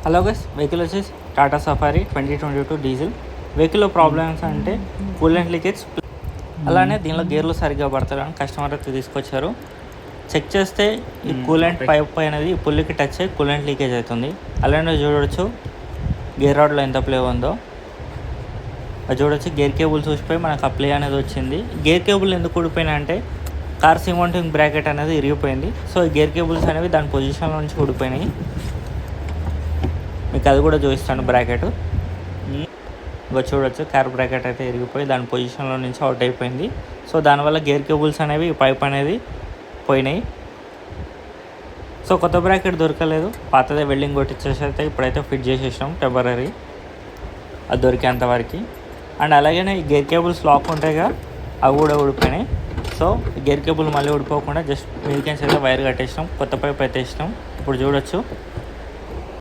Hello guys, vehicle వచ్చేసి Tata safari 2022 diesel. వెహికల్లో problems అంటే కూలెంట్ లీకేజ్, అలానే దీనిలో గేర్లు సరిగ్గా పడతారని కస్టమర్ అయితే తీసుకొచ్చారు. చెక్ చేస్తే ఈ కూలెంట్ పైప్ అనేది ఈ పుల్లికి టచ్ అయ్యి కూలెంట్ లీకేజ్ అవుతుంది. అలానే చూడవచ్చు గేర్ రాడ్లో ఎంత ప్లే ఉందో. అది చూడవచ్చు గేర్ కేబుల్ చూసిపోయి మనకు ఆ ప్లే అనేది వచ్చింది. గేర్ కేబుల్ ఎందుకు ఊడిపోయినా అంటే కార్ సిమౌంటింగ్ బ్రాకెట్ అనేది ఇరిగిపోయింది. సో ఈ గేర్ కేబుల్స్ అనేవి దాని పొజిషన్లో నుంచి ఊడిపోయినాయి. మీకు అది కూడా చూపిస్తాను బ్రాకెట్. ఇంకా చూడవచ్చు కార్ బ్రాకెట్ అయితే ఇరిగిపోయి దాని పొజిషన్లో నుంచి అవుట్ అయిపోయింది. సో దానివల్ల గేర్ కేబుల్స్ అనేవి పైప్ అనేది పోయినాయి. సో కొత్త బ్రాకెట్ దొరకలేదు, పాతదే వెల్డింగ్ కొట్టించేసి అయితే ఇప్పుడైతే ఫిట్ చేసేసినాం టెంపరీ అది దొరికేంతవరకు. అండ్ అలాగే ఈ గేర్ కేబుల్స్ లాక్ ఉంటాయిగా అవి కూడా ఊడిపోయినాయి. సో గేర్ కేబుల్ మళ్ళీ ఊడిపోకుండా జస్ట్ మీదికెన్స్ అయితే వైర్ కట్టేసినాం, కొత్త పైప్ అయితే వేసినాం. ఇప్పుడు చూడొచ్చు